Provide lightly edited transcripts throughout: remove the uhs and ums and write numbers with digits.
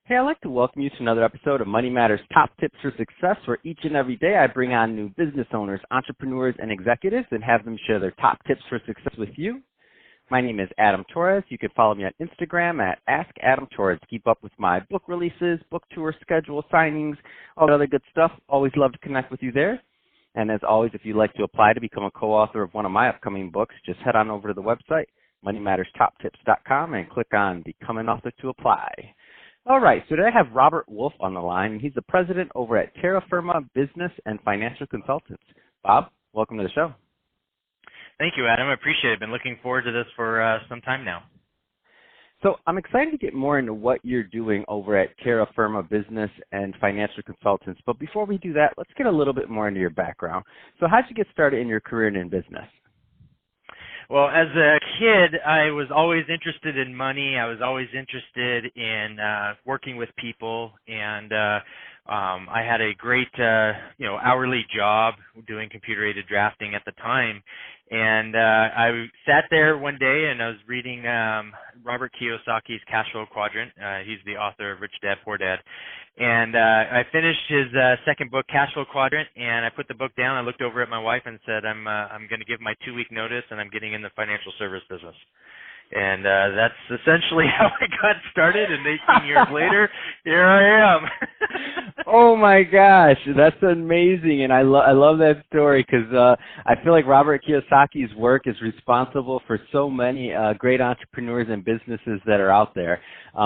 Hey, I'd like to welcome you to another episode of Money Matters Top Tips for Success, where each and every day I bring on new business owners, entrepreneurs, and executives and have them share their top tips for success with you. My name is Adam Torres. You can follow me on Instagram at AskAdamTorres to keep up with my book releases, book tour schedule, signings, all that other good stuff. Always love to connect with you there. And as always, if you'd like to apply to become a co-author of one of my upcoming books, just head on over to the website, moneymatterstoptips.com, and click on Become an Author to apply. All right, so today I have Robert Wolf on the line, and he's the president over at Terra Firma Business and Financial Consultants. Bob, welcome to the show. Thank you, Adam. I appreciate it. I've been looking forward to this for some time now. So I'm excited to get more into what you're doing over at Terra Firma Business and Financial Consultants. But before we do that, let's get a little bit more into your background. So how'd you get started in your career and in business? Well, as a kid, I was always interested in money. I was always interested in working with people, and I had a great, hourly job doing computer-aided drafting at the time. And I sat there one day and I was reading Robert Kiyosaki's Cash Flow Quadrant. He's the author of Rich Dad, Poor Dad. And I finished his second book, Cash Flow Quadrant, and I put the book down. I looked over at my wife and said, I'm going to give my 2-week notice, and I'm getting in the financial service business. And that's essentially how I got started, and 18 years later, here I am. Oh my gosh, that's amazing, and I love that story because I feel like Robert Kiyosaki's work is responsible for so many great entrepreneurs and businesses that are out there,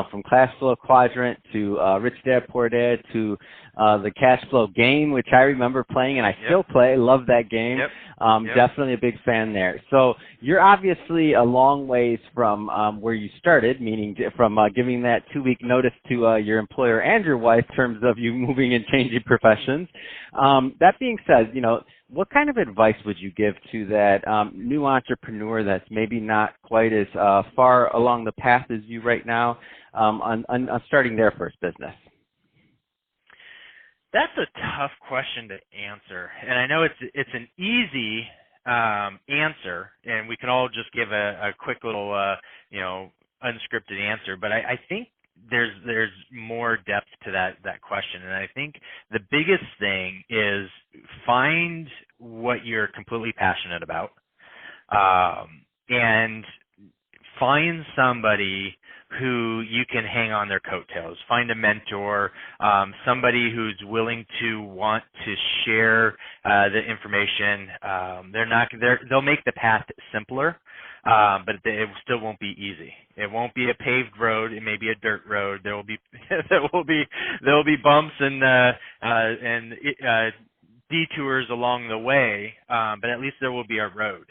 from Cash Flow Quadrant to Rich Dad, Poor Dad to the Cash Flow Game, which I remember playing, and I still play. Love that game. Definitely a big fan there. So you're obviously a long ways from where you started, meaning from giving that 2-week notice to your employer and your wife in terms of you moving and changing professions. That being said, what kind of advice would you give to that new entrepreneur that's maybe not quite as far along the path as you right now on starting their first business? That's a tough question to answer, and I know it's an easy answer, and we can all just give a quick little, unscripted answer. But I think there's more depth to that question, and I think the biggest thing is find what you're completely passionate about, and find somebody who you can hang on their coattails. Find a mentor, somebody who's willing to want to share the information. They'll make the path simpler, but it still won't be easy. It won't be a paved road. It may be a dirt road. There will be bumps and detours along the way, but at least there will be a road.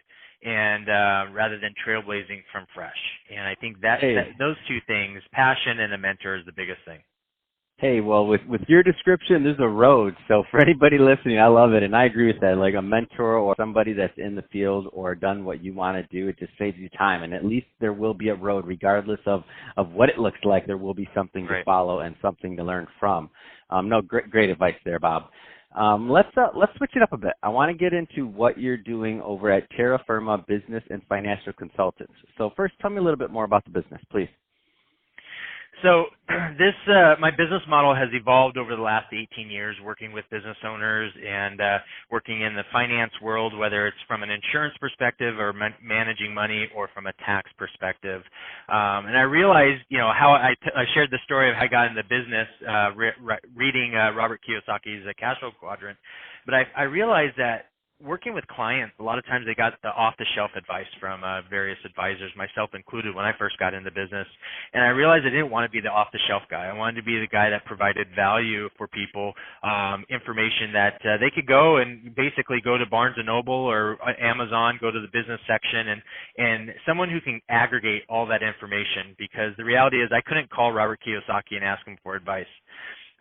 And rather than trailblazing from fresh. And I think that those two things, passion and a mentor, is the biggest thing. Hey, well, with your description, there's a road. So for anybody listening, I love it. And I agree with that. Like a mentor or somebody that's in the field or done what you want to do, it just saves you time. And at least there will be a road, regardless of what it looks like. There will be something to follow and something to learn from. Great advice there, Bob. Let's switch it up a bit. I want to get into what you're doing over at Terra Firma Business and Financial Consultants. So first, tell me a little bit more about the business, please. So my business model has evolved over the last 18 years, working with business owners and working in the finance world, whether it's from an insurance perspective or managing money or from a tax perspective. And I realized, how I shared the story of how I got into business reading Robert Kiyosaki's Cash Flow Quadrant. But I realized that working with clients, a lot of times they got the off-the-shelf advice from various advisors, myself included, when I first got into business. And I realized I didn't want to be the off-the-shelf guy. I wanted to be the guy that provided value for people, information that they could go and basically go to Barnes & Noble or Amazon, go to the business section, and someone who can aggregate all that information, because the reality is I couldn't call Robert Kiyosaki and ask him for advice.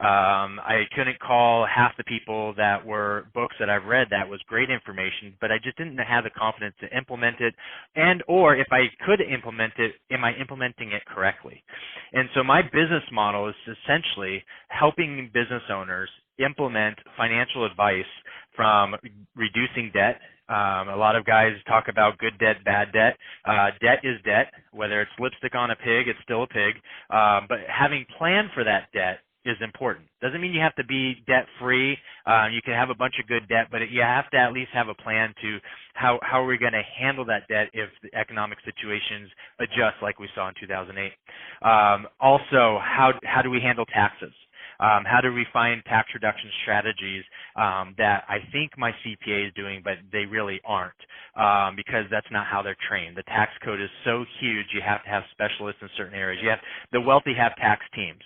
I couldn't call half the people that were books that I've read that was great information, but I just didn't have the confidence to implement it, or if I could implement it, am I implementing it correctly? And so my business model is essentially helping business owners implement financial advice from reducing debt, A lot of guys talk about good debt, bad debt. Debt is debt. Whether it's lipstick on a pig, it's still a pig. But having planned for that debt is important. Doesn't mean you have to be debt free. You can have a bunch of good debt, but you have to at least have a plan to how are we going to handle that debt if the economic situations adjust like we saw in 2008. Also, how do we handle taxes? How do we find tax reduction strategies that I think my CPA is doing, but they really aren't, because that's not how they're trained. The tax code is so huge, you have to have specialists in certain areas. The wealthy have tax teams.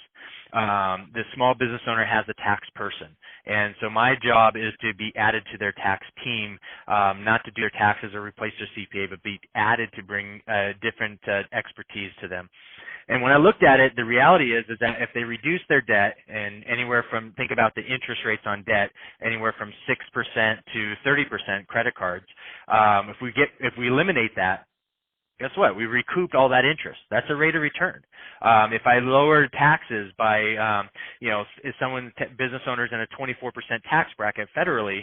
The small business owner has a tax person. And so my job is to be added to their tax team, not to do their taxes or replace their CPA, but be added to bring different expertise to them. And when I looked at it, the reality is that if they reduce their debt, and anywhere from, think about the interest rates on debt, anywhere from 6% to 30% credit cards, if we eliminate that, guess what? We recouped all that interest. That's a rate of return. If I lower taxes by, if business owners in a 24% tax bracket federally,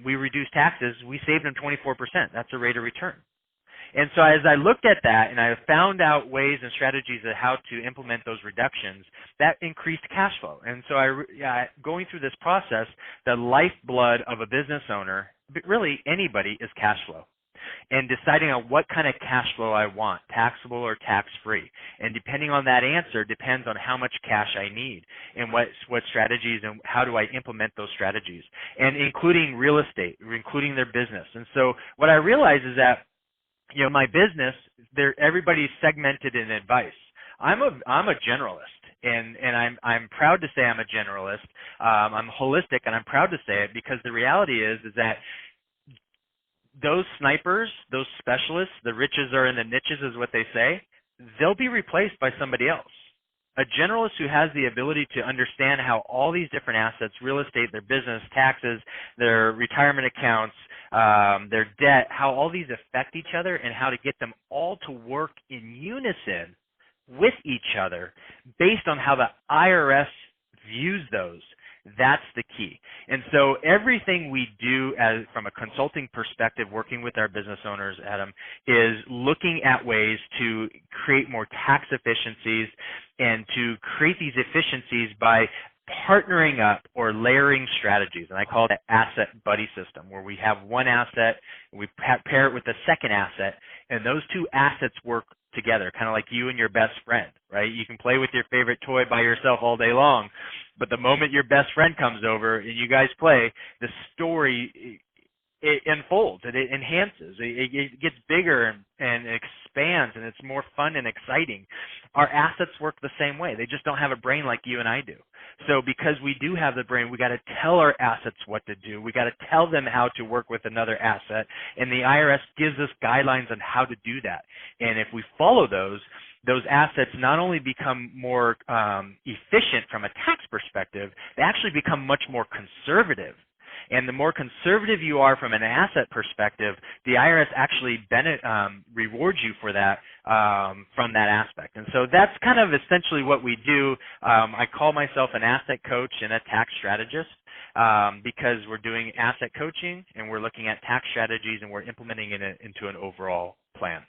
we reduce taxes, we saved them 24%. That's a rate of return. And so as I looked at that and I found out ways and strategies of how to implement those reductions, that increased cash flow. And so going through this process, the lifeblood of a business owner, but really anybody, is cash flow. And deciding on what kind of cash flow I want, taxable or tax-free. And depending on that answer depends on how much cash I need and what strategies and how do I implement those strategies. And including real estate, including their business. And so what I realized is that my business, everybody's segmented in advice. I'm a generalist, and I'm proud to say I'm a generalist. I'm holistic, and I'm proud to say it because the reality is that those snipers, those specialists, the riches are in the niches, is what they say. They'll be replaced by somebody else. A generalist who has the ability to understand how all these different assets, real estate, their business, taxes, their retirement accounts, their debt, how all these affect each other and how to get them all to work in unison with each other based on how the IRS views those. That's the key. And so everything we do from a consulting perspective, working with our business owners, Adam, is looking at ways to create more tax efficiencies and to create these efficiencies by partnering up or layering strategies. And I call it the asset buddy system, where we have one asset, we pair it with the second asset, and those two assets work together, kind of like you and your best friend, right? You can play with your favorite toy by yourself all day long, but the moment your best friend comes over and you guys play, the story, it unfolds and it enhances. It gets bigger and expands, and it's more fun and exciting. Our assets work the same way. They just don't have a brain like you and I do. So because we do have the brain, we got to tell our assets what to do. We got to tell them how to work with another asset, and the IRS gives us guidelines on how to do that. And if we follow those assets not only become more efficient from a tax perspective, they actually become much more conservative. And the more conservative you are from an asset perspective, the IRS actually rewards you for that from that aspect. And so that's kind of essentially what we do. I call myself an asset coach and a tax strategist because we're doing asset coaching and we're looking at tax strategies and we're implementing it into an overall plan.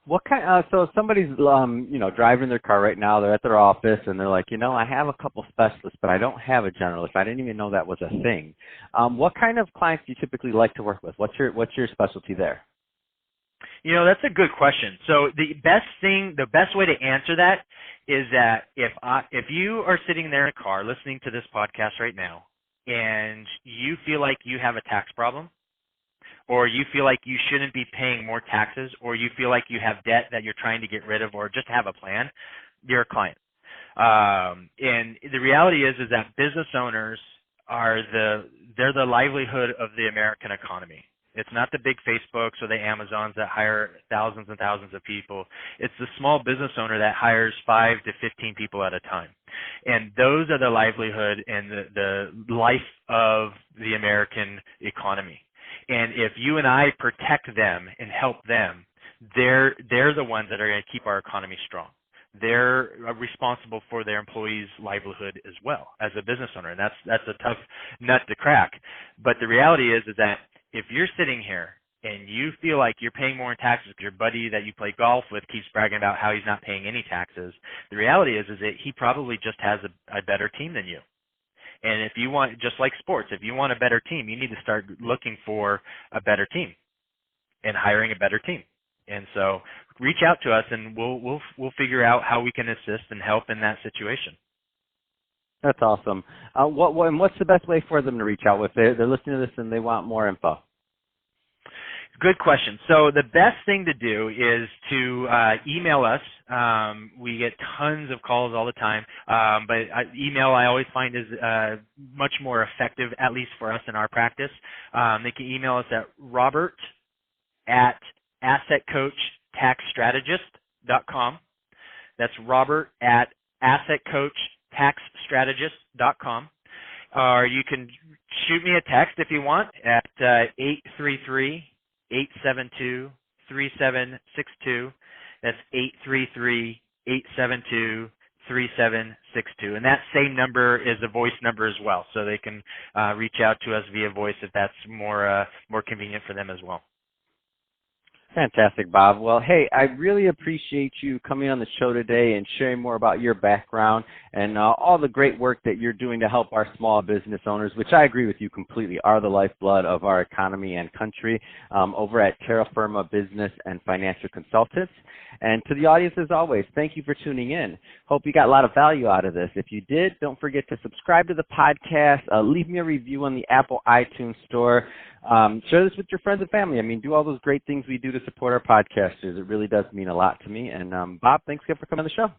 What kind? So if somebody's, driving their car right now, they're at their office, and they're like, I have a couple specialists, but I don't have a generalist. I didn't even know that was a thing. What kind of clients do you typically like to work with? What's your specialty there? That's a good question. So the best way to answer that is that if you are sitting there in a car listening to this podcast right now, and you feel like you have a tax problem, or you feel like you shouldn't be paying more taxes, or you feel like you have debt that you're trying to get rid of, or just have a plan, you're a client. And the reality is that business owners they're the livelihood of the American economy. It's not the big Facebooks or the Amazons that hire thousands and thousands of people. It's the small business owner that hires 5 to 15 people at a time. And those are the livelihood and the life of the American economy. And if you and I protect them and help them, they're the ones that are going to keep our economy strong. They're responsible for their employees' livelihood as well as a business owner, and that's a tough nut to crack. But the reality is that if you're sitting here and you feel like you're paying more in taxes because your buddy that you play golf with keeps bragging about how he's not paying any taxes, the reality is that he probably just has a better team than you. And if you want, just like sports, if you want a better team, you need to start looking for a better team and hiring a better team. And so reach out to us, and we'll figure out how we can assist and help in that situation. That's awesome. What's the best way for them to reach out if they're listening to this and they want more info? Good question. So the best thing to do is to email us. We get tons of calls all the time, but email I always find is much more effective, at least for us in our practice. They can email us at robert@assetcoachtaxstrategist.com. That's robert@assetcoachtaxstrategist.com. Or you can shoot me a text if you want at 833-872-3762. That's 833-872-3762. And that same number is a voice number as well, so they can reach out to us via voice if that's more convenient for them as well. Fantastic, Bob. Well, hey, I really appreciate you coming on the show today and sharing more about your background and all the great work that you're doing to help our small business owners, which I agree with you completely, are the lifeblood of our economy and country, over at Terra Firma Business and Financial Consultants. And to the audience, as always, thank you for tuning in. Hope you got a lot of value out of this. If you did, don't forget to subscribe to the podcast, leave me a review on the Apple iTunes Store. Share this with your friends and family. I mean, do all those great things we do to support our podcasters. It really does mean a lot to me. And Bob, thanks again for coming on the show.